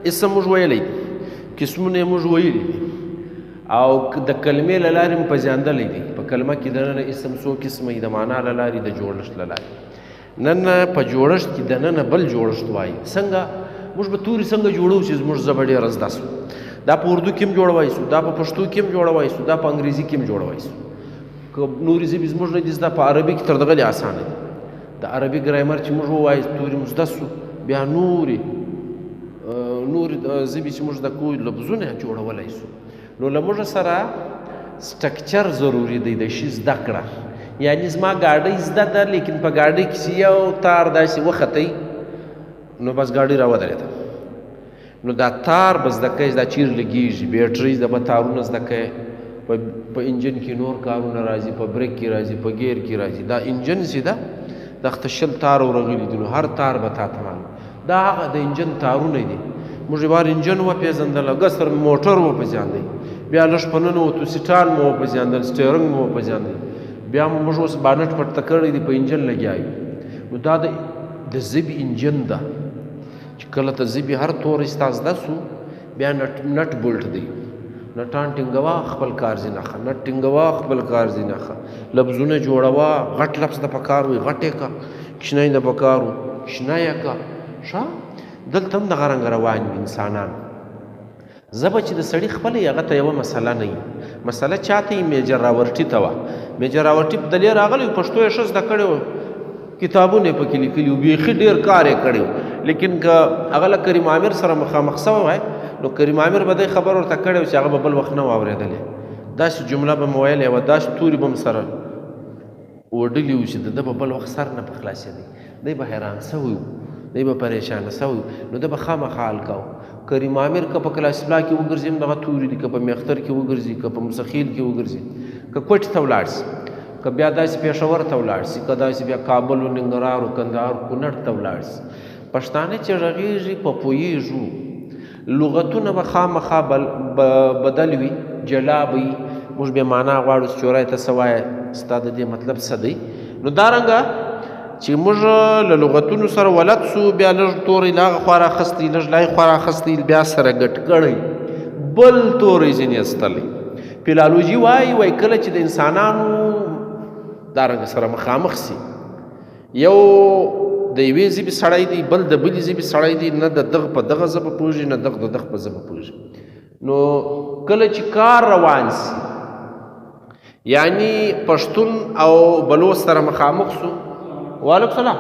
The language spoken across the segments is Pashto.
اسم موږ ویلی دي، قسمونه یې موږ ویلي دي او د کلمې له لارې مو پېژندلی دي. په کلمه کې دننه اسم څو قسمه وي، د معنا له لارې، د جوړښت له لارې. نن په جوړښت کې دننه بل جوړښت وایي. څنګه موږ به توري څنګه جوړو چې زموږ ژبه ډېره زده سو. دا په اردو کې هم جوړوای سو، دا په پښتو کې هم جوړوای سو، دا په انګریزي کې هم جوړوای سو. که نورې ژبې زموږ نه دي زده، په عربي کې تر دغه لې اسانه دي. د عربي ګرامر چې موږ ووایو توري مو زده سو، بیا نورې ژبې چې موږ زده کوو لفظونه جوړولی سو. نو له موږ سره سټرکچر ضروري دی د شي زده کړه. یعنې زما ګاډۍ زده ده، لیکن په ګاډۍ کې چې یو تار داسې وختی نو بس ګاډۍ راودرېده. نو دا تار به زده کوئ، دا چیرې لګېږي، بیټرۍ د به تارونه زده کوئ، په انجن کې نور کارونه راځي، په بریک کې راځي، په ګیر کې راځي. دا انجن چې ده دغته 20 تار ورغلي دي، نو هر تار به تا ته معلوم. دا هغه د انجن تارونه دي. موږ بار انجن وپېژندل، ګسر موټر وپېژندئ، بیا لږ په ننوتو سیټان مو وپېژندل، سټیرنګ مو وپېژندل، بیا موږ اوس بانټ پټه کړی دی، په انجن لګیا یو. نو دا د ژبې انجن ده چې کله ته ژبې هر توری ستا زده سو، بیا نټ بولټ دی. نټان ټینګوه خپل کار ځینه ښه، نټ ټینګوه خپل کار ځینه ښه، لفظونه جوړوه، غټ لفظ د پکار وي غټ یې که، کشنی د پکار و کشنی یې که. ښه دلته هم دغه رنګه روان وي انسانان. ژبه چې د سړي خپله وي هغه ته یوه مسله نه وي. مسله چا ته وي؟ میجر راورټي ته وه. میجر راورټي په دلې راغلی و، پښتو یې ښه زده کړې وه، کتابونه یې پکې لیکلي وو، بیخي ډېر کار یې کړی و. لیکن که هغه له کریم عامر سره مخامخ سوی وای، نو کریم عامر به دی خبر ورته کړی و چې هغه به بل وخت نه و اورېدلی. داسې جمله به م ویلې وه، داسې توري به م سره وډلي وو چې د ده به بل وخت سر نه په خلاصېدی. دی به حیران سوی و، دی به پریشانه سوی و. نو ده به خامخا حل کوو. کریم عامر که په کلاس لا کې وګرځي هم دغه توري دي، که په میختر کې وګرځي، که په مستخیل کې وګرځي، که کوټې ته ولاړ شي، که بیا داسې پېښور ته ولاړ شي، که داسې بیا کابل و ننګرهار و کندهار کونړ ته ولاړ شي، پښتانه چې غږېږي په پوهېږو. لغتونه به خامخا بدل وي، جلا به وي. موږ بیا معنا غواړو چې چوری ته څه وایه، ستا د دې مطلب څه دی. نو دارنګه چې موږ له لغتونو سره ولد سو، بیا لږ توری له هغه خوا راخستی، لږ له هغې خوا راخستی، بیا سره ګډ کړی بل توری ځینې ایستلی. فیلالوجي وایي کله چې د انسانانو دارنګه سره مخامخ سي، یو د یوې ژبې سړی دی، بل د بلې ژبې سړی دی، نه د دغه په دغه ژبه پوهېږي، نه دغه د دغه په ژبه پوهېږي. نو کله چې کار روان سي، یعنی پښتون او بلوچ سره مخامخ سو، وعلیکم سلام،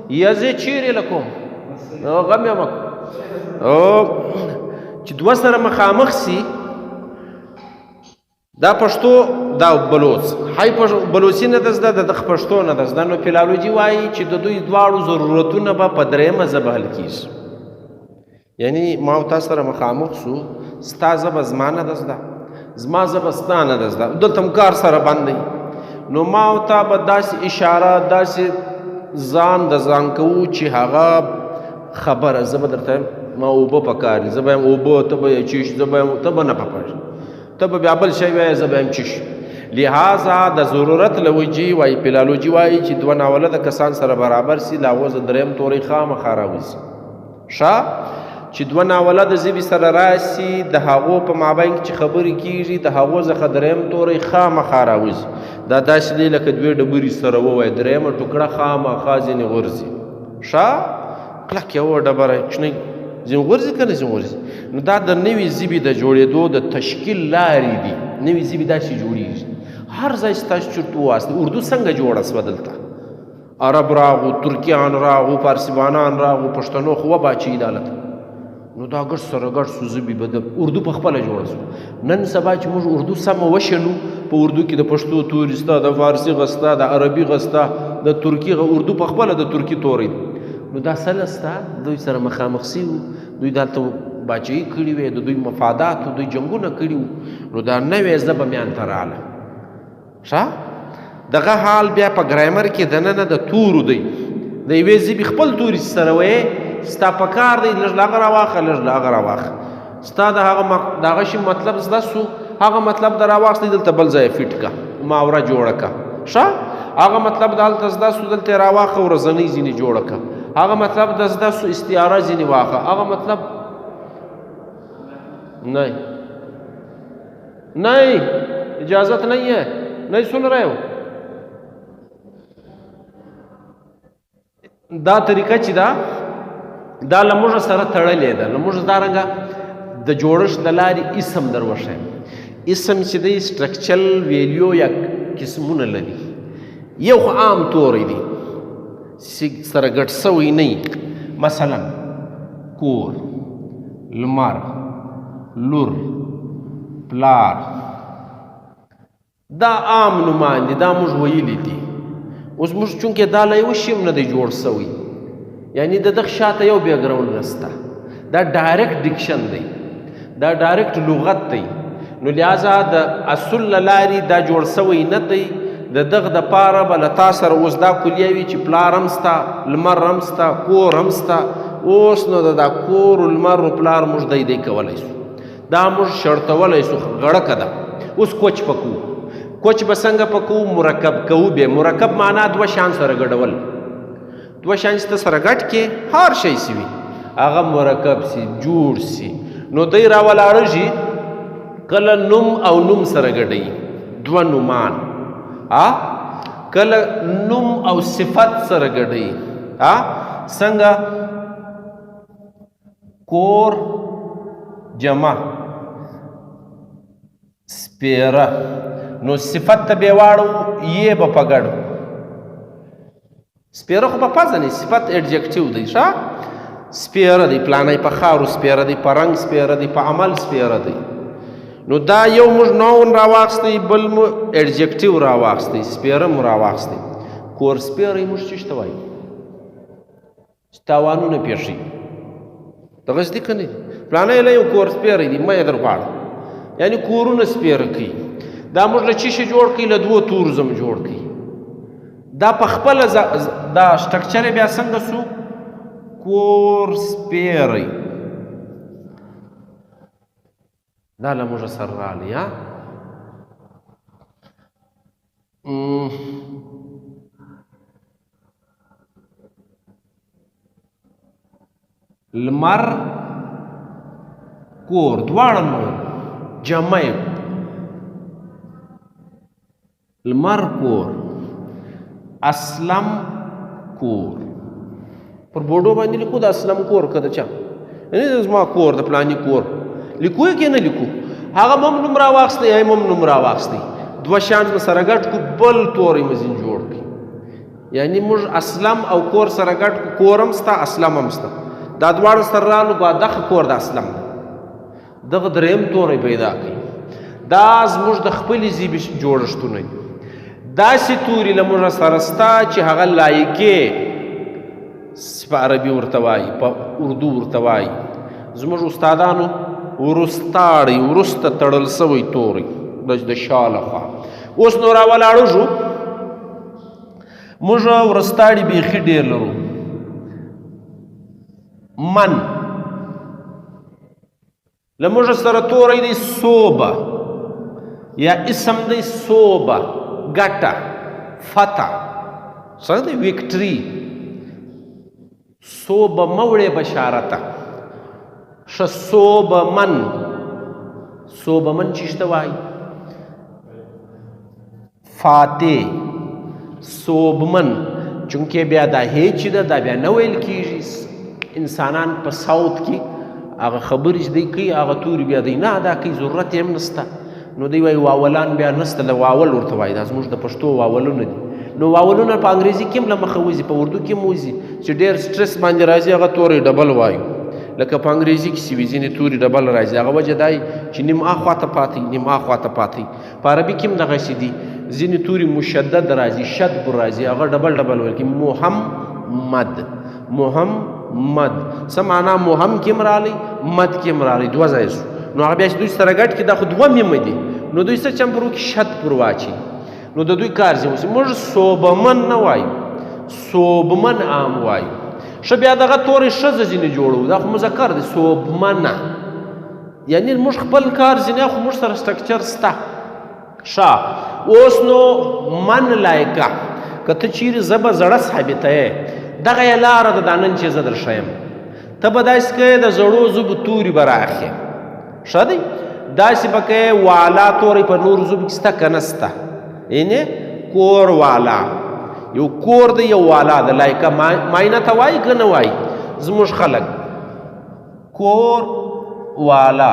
یا زه چیرې لکوم غم یم چې دوه سره مخامخ سي، دا پښتو دا بلوچ، هی بلوچي نه ده زده، د دغه پښتو نه ده زده. نو فیلالوجي وایي چې د دوی دواړو ضرورتونه به په درېیمه ژبه حل کېږي. یعنی ما او تا سره مخامخ سو، ستا ژبه زما نه ده زده، زما ژبه ستا نه ده زده، دلته هم کار سره بند دی. نو ما او تا به داسې اشاره، داسې ځان د ځان کوو چې هغه خبره زه به درته ما اوبه پکار دي، زه به یم اوبه، ته به یې چیش، زه به یم، ته به نه پکار، ته به بیا بل شی وایې، زه به یم چیش. لہذا د ضرورت له وجې وایي فیلالوجي وایي چې دوه ناولده کسان سره برابر سي، له هغو زه درېیم توری خامخا راوځي. ښه چې دوه ناولده ژبې سره راسي، د هغو په مابین کې چې خبرې کېږي، د هغو څخه درېیم توری خامخا راوځي. دا داسې دی لکه دوې ډبرې سره ووایي، درېیمه ټوکړه خامخا ځینې غورځي. ښه کلک یوه ډبره کوچنۍ ځینې غورځي که نه ځینې غورځي. نو دا د نوې ژبې د جوړېدو د تشکیل لارې دي. نوې ژبې داسې جوړېږي، هر ځای ستاسو چورته وواسطه. اردو څنګه جوړه سوه؟ دلته عرب راغو، ترکیان راغو، پارسیبانان راغو، پښتنو خو وباچوي دالته. نو دا ګډ سره ګډ سو ژبې به د اردو په خپله جوړه سوه. نن سبا چې موږ اردو سمه وشنو، په اردو کې د پښتو توري سته، د فارسي غ سته، د عربي غ سته، د ترکي غ، اردو په خپله د ترکي توری دی. نو دا سله سته، دوی سره مخامخ سوي، دوی دلته باچوي کړي وې، د دوی مفاداتو دوی جنګونه کړي وو. نو دا نوې ژبه میانته راغله. ښه دغه حال بیا په ګرامر کې دننه د تورو دی، د یوې ژبې خپل توري سره وایې، ستا په کار دی لږ له هغه راواخه، لږ له هغه راواخه، ستا د هغه شي مطلب زده سو، هغه مطلب د راواخلې دلته بل ځای فټ کا، محاوره جوړه کا. ښه هغه مطلب د هلته زده سو، دلته یې راواخه، ورځنۍ ځینې جوړه کا. هغه مطلب د زده سو استعاره ځینې واخه هغه مطلب नहीं इजाजत नहीं है नहीं सुन रहे हो دا طریقه چې دا لموږ سره تړلې ده لموږ دا رنګه د جوړښت د لارې اسم دروښیم اسم چې دی سټرکچرل ویلیو یا قسمونه لري یو خو عام توری دی سره ګډ سوی نه مثلا کور لمر لور پلار دا عام نومان دي دا موږ ویلي دي اوس موږ چونکې دا له یو شي نه دی جوړ سوی یعنی د دغه شاته یو بیکګراوند نسته دا ډایرکټ ډیکشن دی دا ډایرکټ لغت دی نو لہذا د اصل لاري دا جوړ سوی نه دی د دغه د پاره بل تاسو اوس دا کلیه وی چې پلار هم ستا لمر هم ستا کور هم ستا اوس نو دا کور لمر پلار موږ دی کولای شو دا موږ شرطولای شو غړه کده اوس کوچ پکو کوچ بسنګ پکو مرکب کو به مرکب معنا دو شان سره ګډول دو شان سره ګټ کې هر شی سی هغه مرکب سی جوړ سی نو دای راولاړږي کله نوم او نوم سره ګډي دو نومان کله نوم او صفت سره ګډي څنګه کور جمع سپیره نو صفت ته به واړو یې به پګړو سپیره خو په پځنی صفت ایڈجکټیو دی ښا سپیره دی پلانای په خارو سپیره دی په رنگ سپیره دی په عمل سپیره دی نو دا یو موږ نون راواخستی بل مو ایڈجکټیو راواخستی سپیره مو راواخستی کور سپیره موږ چشته وای تاوانونه پیښی دغه ځدی کنه پلانای له یو کور سپیره دی مې درغواړم یعنی کورونه سپیره کی دا موږ له چی شي جوړ کی له دوه تور زم جوړ کی دا په خپل دا سټرکچر بیا څنګه سو کور سپیره دا له موږ سره رالی لمر کور دواړه مو جمع لمر کور اسلم کور پر بورډو باندې لیکو د اسلم کور کده چا یعنی زما کور د پلاني کور لیکو کې نه لیکو هغه مم نوم راواخستی یا مم نوم راواخستی دو شان سره ګټ کو بل تورې مزین جوړ کی یعنی موږ اسلم او کور سره ګټ کو کورم ستا اسلم هم ستا دا دواړه سره رالو دغه کور د اسلم دغه دریم تورې پیدا کړي دا زموږ د خپلې ژبې جوړښتونه دي داسې توري له موږ سره ستا چې هغه لایقې په عربي ورته وایي په اردو ورته وایي زموږ استادانو ورستاړي ورسته تړل سوی توري د شا لخوا اوس نو راولاړو شو موږ ورستاړي بیخي ډېر لرو من لموږ سره توری دی صوبه یا اسم دی صوبه ګټه فتح څنګه دی ویکټري صوبه موړې بشارته ش صوبه من چشته وای فاتح صوبمن چونکه بیا دا هیڅ دا بیا نه ویل کیږي انسانان په صوت کې هغه خبرې چې دی کوي هغه توري بیا دی نه ادا کوي ضرورت یې هم نسته نو دی وایي واولان بیا نسته له واول ورته وایي دا زموږ د پښتو واولونه دي نو واولونه په انګریزي کې هم له مخه وځي په اردو کې هم وځي چې ډېر سټرس باندې راځي هغه تورې ډبل وایو لکه په انګریزي کې چې وي ځینې توري ډبل راځي هغه وجه دا چې نیم اخواته پاتې نیم اخواته پاتې په عربي کې هم دغسې دي ځینې توري مشدد راځي شد پر راځي هغه ډبل ډبل ویل کېږي محمد څه معنا مهم کې هم راغلی مد کې هم راغلی دوه ځای شو نو هغه بیا چې دوی سره ګډ کړي دا خو دوه میمه دي نو دوی څه چمپرو کې شد پر واچي نو د دوی کار ځي موږ صوبمن نه وایو صوبمن عام وایو ښه بیا دغه تورې ښځه ځینې جوړو دا خو مذکر دی صوبمنه یعنی موږ خپل کار ځینې خو موږ سره سټرکچر سته ښه اوس نو من لایکه که ته چیرې ژبه زړه ثابته یې دغه یې لاره ده دا نن چې زه در ښیم ته به داسې کوې د زړو ژبو توري به راخې ښه دی داسې به کوې والا توری په نورو ژبو کې شته که نه شته یعنې کور والا یو کور دی یو والا ده لایکه ماینه ته وایي که نه وایي زموږ خلک کور والا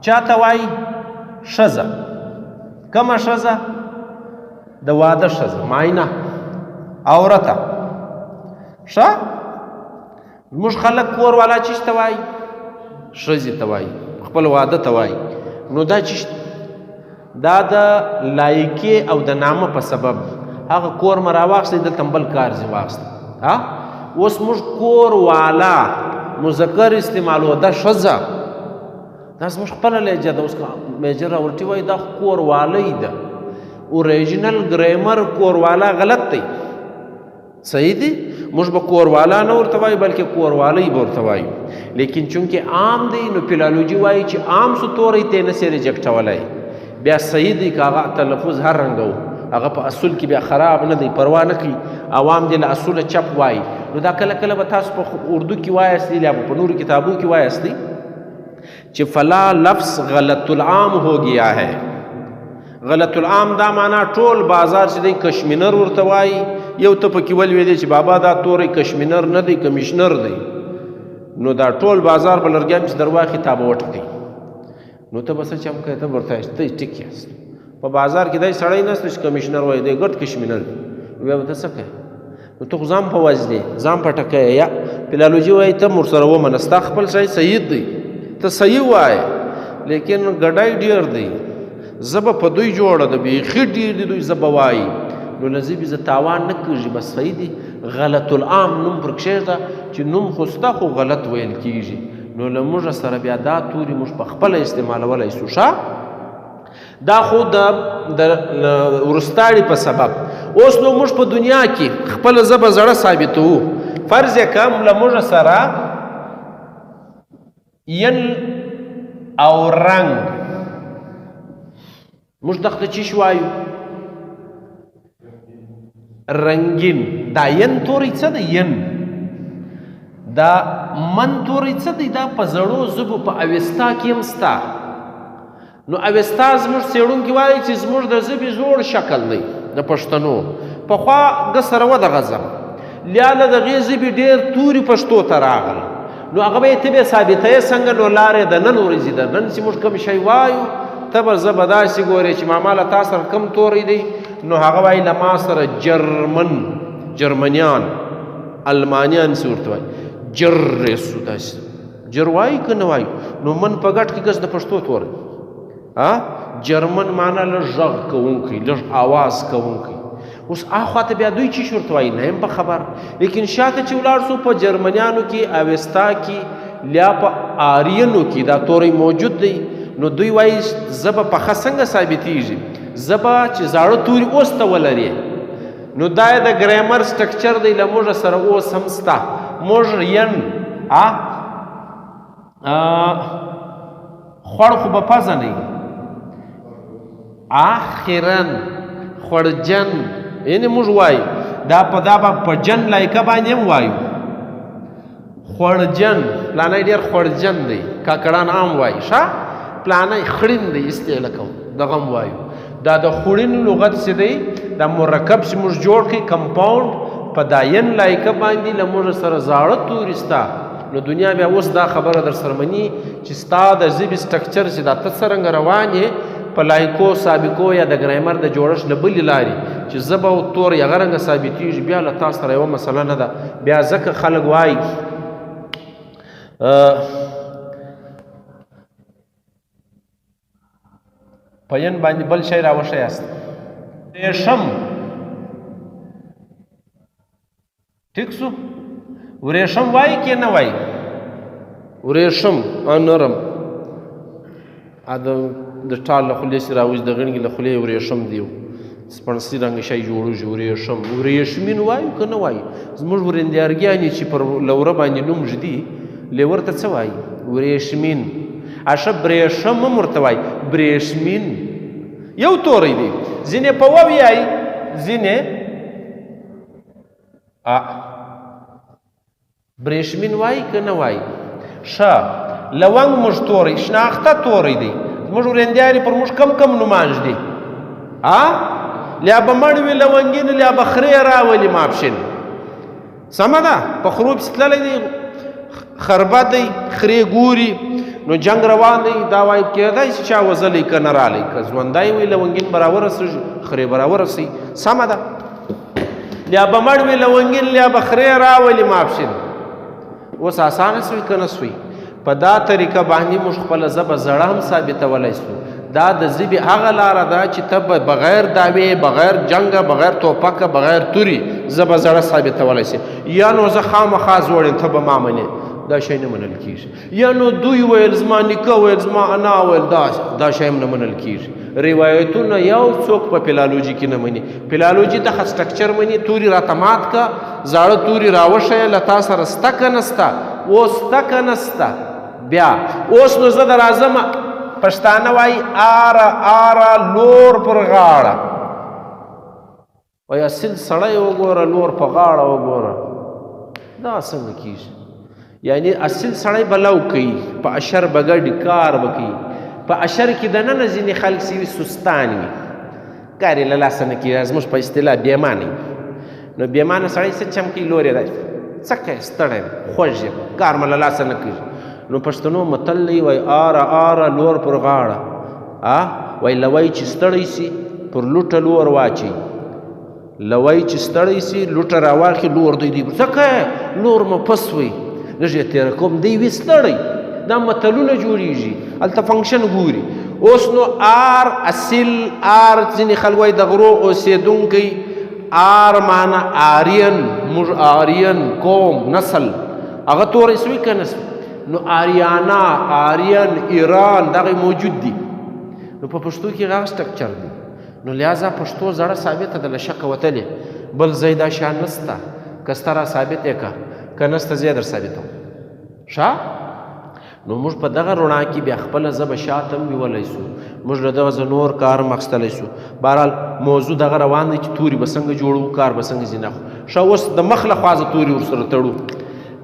چا ته وایي ښځه کومه ښځه د واده ښځه ماینه عورته ښه زموږ خلک کور والا چیش ته وایي ښځې ته وایي خپل واده ته وایي نو دا چیش دا د لایکې او د نامه په سبب هغه کور مې راواخیستی دلته بل کار ځې واخیسته اوس موږ کور والا مذکر استعمالو دا ښځه دا زموږ خپله لهجه ده اوس میجر راورټي وایي دا خو کور والی ده اوریجنل ګریمر کور والا غلط دی صحیح دی موږ به کور والا نه ورته وایو بلکې کور والی به ورته وایو لیکن چونکې عام دی نو فلالوجي وایي چې عام سو توری تی نسې ریجکټولی بیا صحیح دی که هغه تلفظ هر رنګه و هغه په اصول کې بیا خراب نه دی پروا نه کوي عوام دې له اصوله چپ وایي نو دا کله کله به تاسو په اردو کې وایستی یا په نورو کتابو کې وایستی چې فلا لفظ غلط العام ہو گیا ہے غلط العام دا معنا ټول بازار چې دی کشمینر ورته وایي یو ته پکې ولوېدی چې بابا دا توری کشمینر نه دی کمیشنر دی نو دا ټول بازار به لرګیان چې در واخلي تا به وټکوي نو ته به څه چم کوې ته به ورته ته ټیک یاست په بازار کې داسې سړی نسته چې کمیشنر وایي دی ګډ کشمینر دی بیا به ته څه کوې نو ته خو ځان په وځلې ځان په ټکوې یا فلالوجي وایي ته هم ورسره ومنه ستا خپل شی صحیح دی ته صحیح وایې لیکن ګډای ډېر دی زبه په دوی جوړه ده بیخي ډېر دي دوی زبه وایي نو له ژبې زه تاوان نه کېږي بس صحیح دي غلط العام نوم پر کښېږده چې نوم خو ستا خو غلط ویل کېږي نو له موږ سره بیا دا توري موږ په خپله استعمالولی سو ښه دا خو د وروستاړي په سبب اوس نو موږ په دنیا کې خپله ژبه زړه ثابتوو فرض یې کم له موږ سره ین او رنګ موږ دغه ته چیش وایو رنگین دا ین توری څه دی ین دا من توری څه دی دا په زړو ژبو په اوستا کې هم ستا نو اوستا زموږ څېړونکي وایي چې زموږ د ژبې زوړ شکل دی د پښتنو پخوا ګ سره و دغه ژبه لیاله د هغې ژبې ډېر توري پښتو ته راغل نو هغه به یې ته بې ثابتوې څنګه نو لارې د نن ورځې ده نن چې موږ کوم شی وایو ته به زه به داسې ګورې چې ماما له تا سره کم توری دی نو هغه وایي له ما سره جرمنیان المانیان څه ورته وایي جر سو داسې جر وایي که نه وایي نو من په ګډ کې کس د پښتو توری جرمن معنا لږ غږ کوونکی لږ آواز کوونکی اوس اخوا ته بیا دوی چی ورته وایي نه یم په خبر لیکن شاته چې ولاړ سو په جرمنیانو کې اوستا کې لیا په آرینو کې دا توری موجود دی نو دوی وایي ژبه پخه څنګه ثابتېږي ژبه چې زاړه توري اوس ته ولري نو دا یې د ګریمر سټرکچر دی له موږ سره اوس هم سته موږ ین خوړ خو به پزه نه وي آخرا خوړجن یعنې موږ وایو دا به په جن لایکه باندې هم وایو خوړجن پلانی ډېر خوړجن دی کاکړان عام وایي ښه پلانی خړین دی استعله کوم دغه هم وایو دا د خوړین لغت څه دی دا مرکب چې موږ جوړ کړي کمپاونډ په دا ین لایکه باندې له موږ سره زاړه توري ستا نو دنیا بیا اوس دا خبره در سره مني چې ستا د ژبې سټرکچر چې دا ته څرنګه روان یې په لایکو سابقو یا د ګرامر د جوړښت له بلې لارې چې ژبه او تور یې هغه رنګه ثابتېږي بیا له تا سره یوه مسله نه ده بیا ځکه خلک وایي په ین باندې بل شی راوښیاست ریشم ټیک سو ورېشم وایي که نه وایي ورېشم نرم د ټال له خولې سې راوځي د غڼګې له خولې ورېشم دی سپڼسي رنګه شی جوړېږي ورېشم ورېشمین وایو که نه وایو زموږ ورندیارګیانې چې پر لوره باندې نوم ږدي لیور ته څه وایي ورېشمین اشه برېشم هم ورته وایي برېشمین یو توری دی ځینې په و ویایي ځینې برېښمین وایي که نه وایي؟ ښه لونګ موږ توری شناخته توری دی زموږ ورېندیارې پر موږ کم نومان ږدي لیا به مړ وي لونګین لیا به خرې راولي ماپښین سمه ده په خرو پسې تللی دی خربه دی خرې ګوري نو جنگ روان دی دا وایي کېدای شي چا وزلی که نه رالی که ژوندی وي لونګین به راورسېږي خرې به راورسوي سمه ده لیا به مړ وي لونګین لیا به خرې راولي ماپښین اوس اسانه سوي که نه سوي په دا طریقه باندې موږ خپله ژبه زړه هم ثابتولی سو دا د ژبې هغه لاره ده چې ته به بغیر دعوې بغیر جنګه بغیر توپکه بغیر توري ژبه زړه ثابتولی سي یا نو زه خامخا زوړ یم ته به ما منې دا شی نه منل کېږي یا نو دوی ویل زما نیکه ویل زما انا ویل دا شی هم نه منل کېږي روایتونه یو څوک په فلالوجي کې نه مني فلالوجي دغه سټرکچر مني توري راته مات که زاړه توري راوښیه له تا سره سته که نسته اوس سته که نسته بیا اوس نو زه د راځمه پښتانه وایي آره لور پر غاړه وایي اصل سړی وګوره لور په غاړه وګوره دا څنګه کېږي یعنی اصل سړی به لو کوي په اشر به ګډي کار به کوي په اشر کې دننه ځینې خلک سوي سستان وي کار یې له لاسه نه کېږي زموږ په اصطلاح بېمانه وي نو بېمانه سړی څه چم کوي لور یې دا څه کوې ستړی یم خوږ یم کار مې له لاسه نه کېږي نو پښتنو متل دی وایي آره لور پر غاړه وایي لوی چې ستړی سي پر لوټه لور واچوي لوی چې ستړی سي لوټه راواخلي لور دوی څه کوې لور مو پس وی لږ یې تېره کوم دی وي ستړی دا متلونه جوړېږي هلته فنکشن ګوري اوس نو اصل ځینې خلک وایي د غرو اوسېدونکی معنا آریان موږ آریان قوم نسل هغه توری سوي که نه سوي نو آریانا آریان ایران دغه موجود دي نو په پښتو کې هغه سټرکچر دی نو لہذا پښتو زړه ثابته ده له شکه وتلې بل ځای دا شان نسته که سته را ثابت یې که نسته زه یې در ثابتوم ښه نو موږ په دغه رڼا کې بیا خپله ژبه شاته هم بیولی سو موږ له دغه نور کار هم اخیستلی سو بهرحال موضوع دغه روان دی چې توري به څنګه جوړو کار به څنګه ځي نه ښه اوس د مخ له خوا زه توري ورسره تړو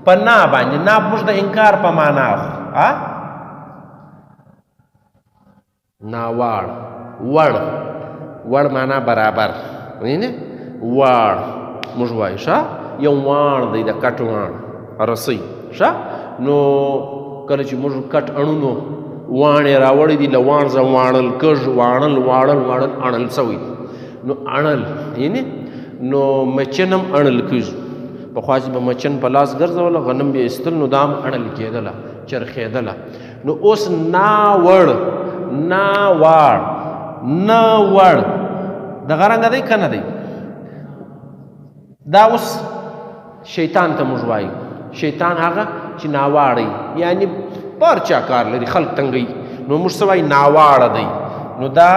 په نا باندې نا موږ د انکار په معنا اخلو ناواړ وړ معنا برابر واړ موږ وایو ښه یو واڼ دی د کټ واڼ رسۍ ښه نو کله چې موږ کټ اڼو نو واڼې راوړی دي له واڼ ځه واڼل کږ واړل اڼل سوی نو اڼل نو مچن هم اڼل کېږي پخوا چې به مچن په لاس ګرځوله غنم به ایستل نو دا هم اڼل کېدله چرخېدله نو اوس ناوړ دغه رنګه دی که نه دی دا اوس شیطان ته موږ وایو شیطان هغه چې ناواړی یعنی بار چا کار لري خلق تنګوي نو موږ څه وایي ناواړه دی نو دا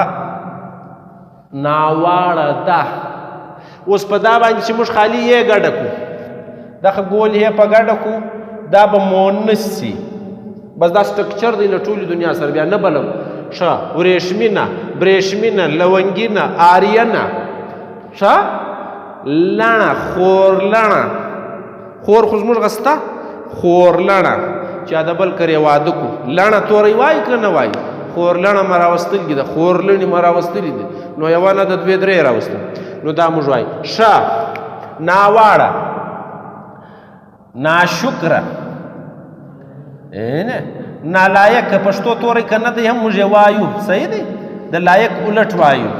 ناواړه ده اوس په دا باندې چې موږ خالي یې ګډه کړو دغه ګول یې په ګډه کړو دا به مونث سي بس دا سټرکچر دی له ټولې دنیا سره بیا نه بلم ښه ورېښمینه برېښمینه لونګینه آریانه ښه لڼه خورلڼه خور خو زموږ غسته خورلڼه چا د بل کرې واده کو لڼه توری وایي که نه وایي خورلڼه مه راوستلي ده خورلڼې مه راوستلي دي نو یوه نه د دوې درې راوستل نو دا موږ وایي ښه ناواړه ناشکره نالایق پښتو توری که نه دی هم موږ یې وایو صحیح دی د لایق الټ وایو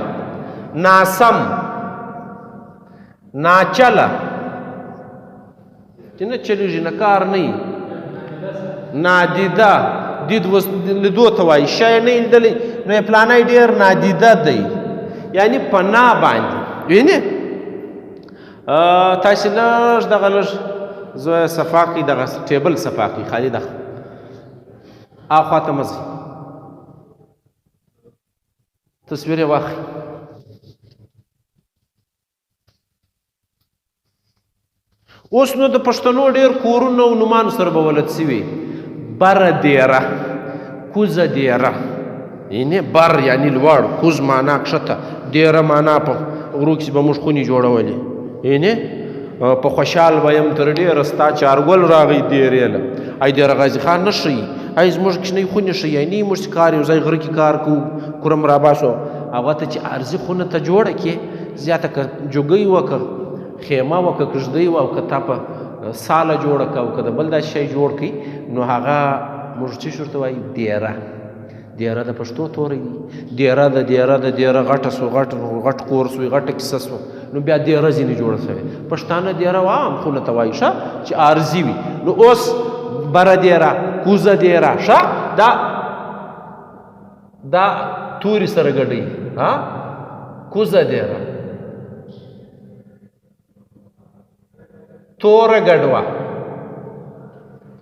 ناسم ناچله چې نه چلیږي نه کار نه وي نادیده دید لیدو ته وایي شی نه لیدلی نو یې پلانی ډېر نادیده دی یعنی په نا باندې وینې تاسې لږ دغه لږ زه صفا کړئ دغه ټیبل صفا کړئ خالي دغه اخوا ته مه ځئ تصویر یې واخلئ اوس نو د پښتنو ډېر کورونه او نومانو سره به ولد سوي بره دیره کوزه دیره یعنې بر یعنې لوړ کوز معنا کښته دیره معنا په غرو کښې به موږ خونې جوړولې یعنې په خوشحال به یم تر ډېره ستا چارګل راغی دیرې له ای دیر غازي خان نه ښیي ای زموږ کوچنۍ خونې ښیي ای نه موږ کار یو ځای غره کې کار کوو کورم راباسو هغه ته چې عرضي خونه ته جوړه کړې زیاته که جوګۍ وه که خیمه وه که کږدۍ وه او که تا په ساله جوړه که او که د بل داسې شی جوړ کړي نو هغه موږ څه ورته وایو دیره دیره د پښتو توری دی دیره د دیره د دیره غټه سو غټ کور سوی غټه کیسه سو نو بیا دیره ځینې جوړه سوې پښتانه دیره عام خونه ته وایي ښه چې عارضي وي نو اوس بره دیره کوزه دیره ښه دا توري سره ګډوي کوزه دیره توره ګډوه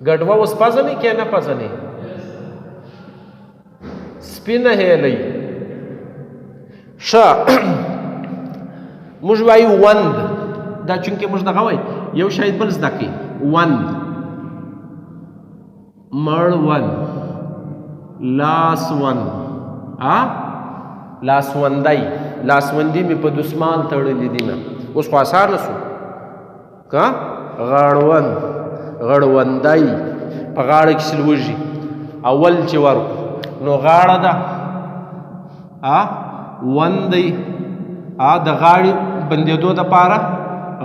ګډوه اوس پزنې که نه پزنې سپینه هیلۍ ښه موږ وایو وند دا چونکې موږ دغه وایو یو شاید بل زده کوي وند مړ وند لاس وند لاسوندی لاسوندي مې په دسمال تړلي دي نه اوس خو اسانه سو که غړوند غړوندی په غاړه کې سلوږي اول چې ورکو نو غاړه ده وندی د غاړې بندېدو دپاره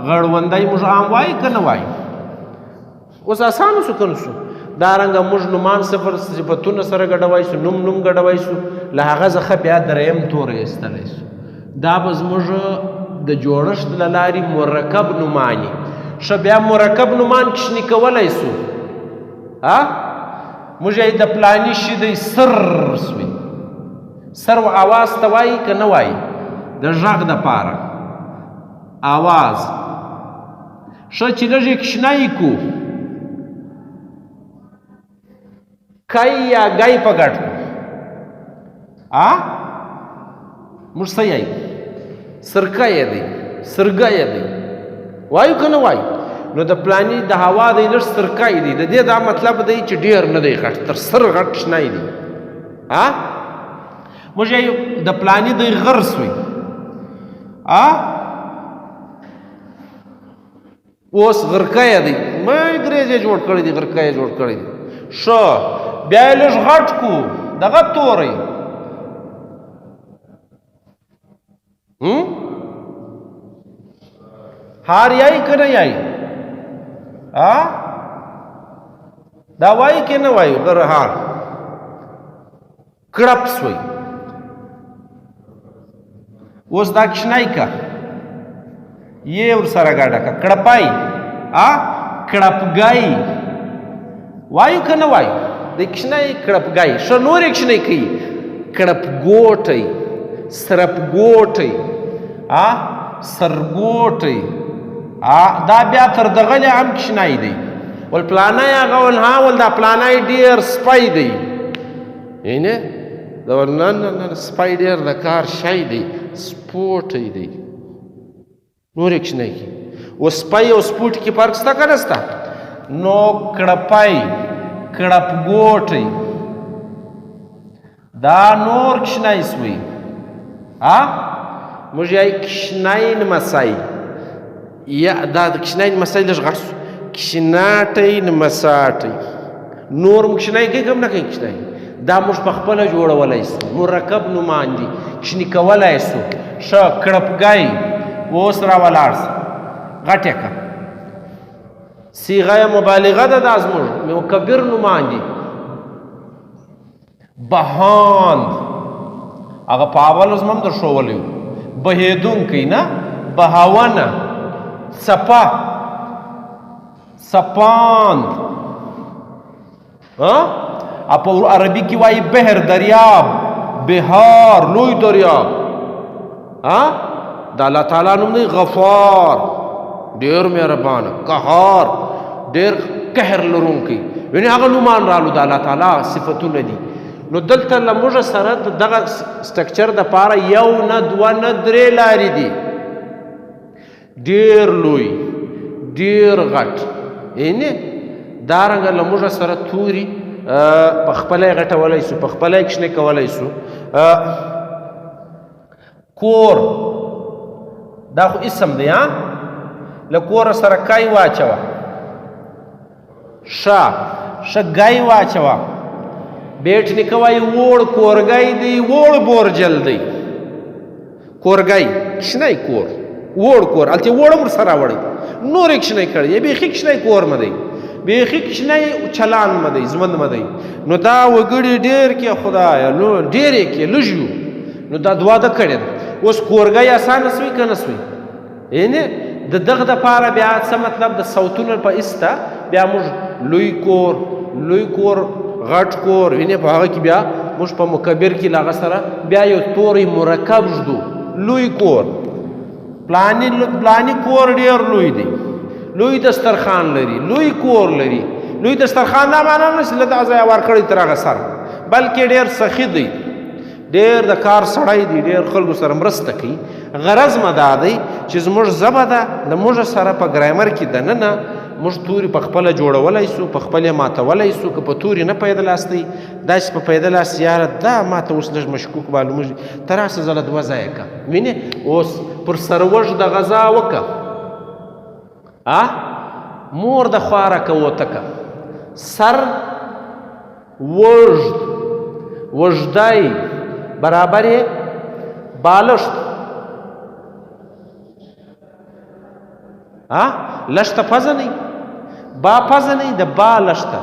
غړوندی موږ عام وایي که نه وایي اوس اسانه سو که نه سو دارنګه موږ نومان صفتونه سره ګډوی سو نوم ګډوی سو له هغه څخه بیا دریم توری ایستلی سو دا به زموږ د جوړښت له لارې مرکب نوماني ښه بیا مرکب نومان کشني کولی سو موږ یې د پلاني شي دی سر سوی سر و آواز ته وایي که نه وایي د غږ دپاره آواز ښه چې لږ یې کشنایي کو کای یا گای په ګډ موږ څه یایو سرکه یې دی سرګه یې دی وایو که نه وایو نو د پلاني د هوا دی لږ سرکه یې دی د دې دا مطلب دی چې ډېر نه دی غټ تر سر غټ شنی دی موږ یایو د پلاني دی غر سوی اوس غرکه یې دی انګریز یې جوړ کړی دی غرکه یې جوړ کړی دی ښه بیا یې لږ غټ کو دغه توری هار یایي که نه یایي دا وایي که نه وایي غر هار کړپ سوی اوس دا کشنای که یې ورسره ګډه که کړپای کړپګای وایو که نه وایو د کشنۍ کړپګای ښه نور یې کشنۍ کوي کړپګوټی سرپګوټی سرګوټی دا بیا تر دغلې هم کشنی دی ول پلانی هغه ول ول دا پلانی ډېر سپی دی نه دا ول نه سپی ډېر د کار شی دی سپوټی دی نور یې کشنی کوي و سپی او سپوټ کې فرق شته که نه شته نو کړپی کړپګوټی دا نور کشنی سوی موږ یایو کشنی نمسی یا دا د کشنی نمسی لږ غټ سو کشناټی نمساټی نور م کشنی کوي که هم نه کوي کشنی دا موږ په خپله جوړولی سو مرکب نومان دي کشني کولی سو ښه کړپګی اوس راولاړ سه غټ یې که صیغه مبالغه ده دا زموږ مکبر نومان دي بهاند هغه په اول زم هم در ښوولی و بهېدونکی نه بهاونه څپه څپاند په عربي کې وایي بحر دریاب بهار لوی دریاب د الله تعالی نوم دی غفار ډېر مهربانه قهار ډېر قهر لرونکی یعنې هغه نومان رالو د الله تعالی صفتونه دي نو دلته له موږ سره د دغه سټرکچر دپاره یو نه دوه نه درې لارې دي ډېر لوی ډېر غټ یعنې دارنګه له موږ سره توري په خپله یې غټولی سو په خپله یې کشنې کولی سو کور دا خو اسم دی له کوره سره کای واچوه ښه ګای واچوه بیټ نیکه وایي ووړ کورګی دی ووړ بورجل دی کورګی کښنی کور ووړ کور هلته ووړ هم ورسره راوړی نور یې کښنی کړی یا بیخي کښنی کور مه دی بیخي کښنی چلان مه دی ژوند مه دی نو دا وګړي ډېر کې خدایه ډېر یې کې لږ یو نو دا دواده کړې ده اوس کورګی اسانه سوی که نه سوی یعنې د دغه دپاره بیا څه مطلب د صوتونو په ایسته بیا موږ لوی کور غټ کور وینې په هغه کې بیا موږ په مکبر کې له هغه سره بیا یو توری مرکب ږدو لوی کور پلاني کور ډېر لوی دی لوی دسترخوان لري لوی کور لري لوی دسترخوان دا معنا نه چې له دغه ځایه ورکړی تر هغه سر بلکې ډېر سخي دی ډېر د کار سړی دی ډېر خلکو سره مرسته کوي غرض مه دا دی چې زموږ ژبه ده د موږ سره په ګرامر کې دننه موږ توري په خپله جوړولی سو په خپل یې ماتولی سو که په توري نه پیدا لاس دی داسې په پیدا لاس یاره دا ماته اوس لږ مشکوک معلومېږي ته راسه زه له دوه ځایه که وینې اوس پر سروژ د غذا وکه مور د خواره که وتکه سر وژدی برابر یې بالښت لشته پزه نه با پزه نه د با لشته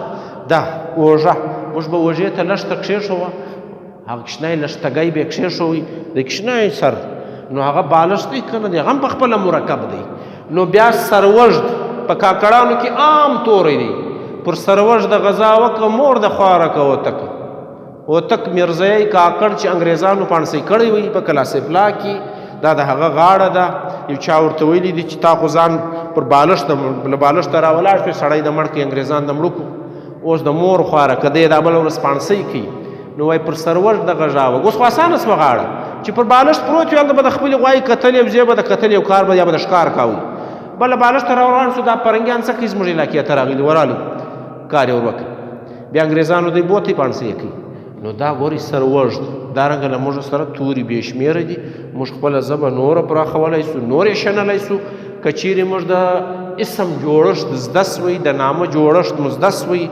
دا اوژه موږ به اوژې ته لشته کښېښوه هغه کښنی لشتګی به یې کښېښوئ د کښنی سر نو هغه بالښت دی که نه دی هغه هم په خپله مرکب دی نو بیا سروژد په کاکړانو کې عام توری دی پر سروژ د غذا وکه مور د خواره که وتکه وتک میرزیی کاکړ چې انګریزانو پانسۍ کړی وي په کلاس افلا کې دا د هغه غاړه ده یو چا ورته ویلي دي چې تا خو ځان پر بالښته راولاړ شوې سړی د مړ کړي انګریزان د مړه کړو اوس د مور خواره که دی دا بله ورځ پانسۍ کوي نو وایي پر سروژ د غژاوه اوس خو اسانه سوه غاړه چې پر بالښت پروت وي هلته به د خپلې غوایي کتلې او زه به د کتلې یو کار به یا به د ښکار کاوه بله بالښت ته راولاړ شو دا پرنګیان څه کوي زموږ علاقې ته راغلي ورالي کار یې ور وکړي بیا انګریزانو دوی بوتې پانسۍ یې کوي نو دا ګوري سروژد دارنګه له موږ سره توري بې شمېره دي موږ خپله ژبه نوره پراخولی سو نور یې شنلی سو که چیرې موږ د اسم جوړښت زده سوی د نامه جوړښت مو زده سوی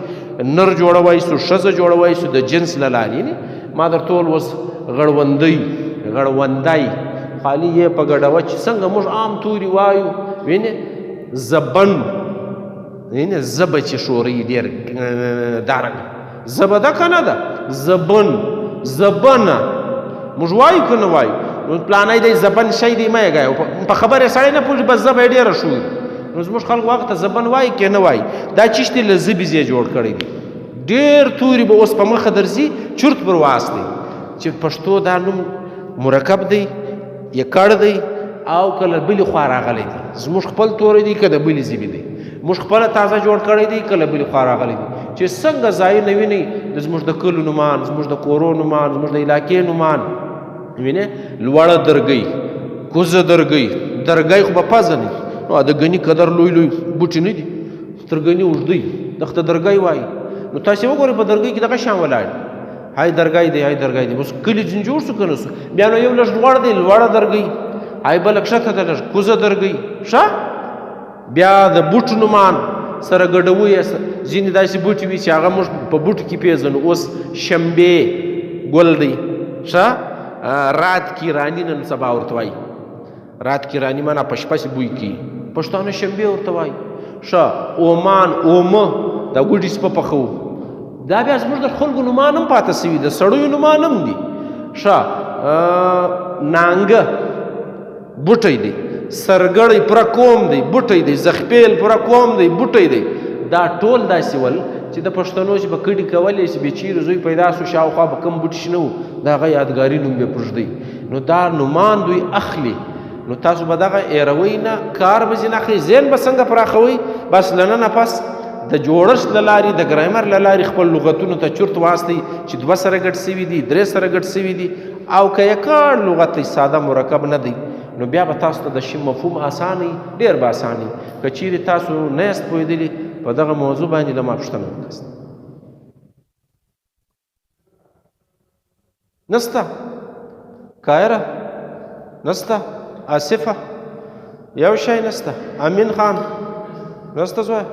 نر جوړوی سو ښځه جوړوی سو د جنس له لارې ما در ټول اوس غړوندی خالي یې په ګډوه چې څنګه موږ عام توري وایو وینې زبن وینې زبه چې شوروي ډېر دارنګه زبه ده که نه ده زبنه موږ وایو که نه وایو نو پلانی دی زبن شی دی مه یې په خبر یې سړی نه پوهېږي بس زبه یې ډېره شوي نو زموږ خلکو هغه ته زبن وایي که نه وایي دا چیش دی له ژبې ځای جوړ کړی دی ډېر توري به اوس په مخه درځي چورت پر واس دی چې پښتو دا نوم مرکب دی یا کړ دی او که له بلې خوا راغلی دی زموږ خپل توری دی که د بلې ژبې دی موږ خپله تازه جوړ کړی دی که له بلې خوا راغلی دی چې څنګه ځایونه وینئ د زموږ د کلو نومان زموږ د کورو نومان زموږ د علاقې نومان وینې لوړه درګۍ کوزه درګۍ خو به پزه نه نو د ګني قدر لوی بوټي نه دي تر ګني اوږدی دغه ته درګۍ وایي نو تاسې وګورئ په درګۍ کې دغه شان ولاړ هاي درګۍ دی اوس کلي ځینې جوړ سو که نه سو بیا نو یو لږ لوړ دی لوړه درګۍ هاي بله کښته ده لږ کوزه درګۍ ښه بیا د بوټو نومان سره ګډوو یې ځینې داسې بوټي وي چې هغه موږ په بوټو کې پېژنو اوس شنبې ګل دی ښه رات کې رانی نن سبا ورته وایي رات کې رانی معنا په شپه چې بوی کوي پښتانه شنبې ورته وایي ښه اومان اومه دا ګوډي سپه پخوو دا بیا زموږ د خلکو نومان هم پاته سوي د سړیو نومان هم دي ښه نانګه بوټی دی سرګړی پوره کوم دی بوټی دی زخپیل پوره کوم دی بوټی دی دا ټول داسې ول چې د پښتنو چې به کډې کولې چې بې چیرې زوی پیدا سو شاوخوا به کم بوټي شنه وو د هغه یادګاري نوم به پرږدی نو دا نومان دوی اخلي نو تاسو به دغه ایروئ نه کار به ځینې اخلي ذهن به څنګه پراخوئ بس له ننه پس د جوړښت له لارې د ګرامر له لارې خپل لغتونو ته چورت واستئ چې 2 سره ګډ سوي دي 3 سره ګډ سوي دي او که یې کړ لغت دی ساده مرکب نه دی نو بیا به تاسو ته د شي مفهوم اساني ډېر به اساني که چیرې تاسو نه یاست پوهېدلي په دغه موضوع باندې له ما پوښتنه وکړاست نسته کایره نسته آصفه یو شی نسته امین خان نسته زوی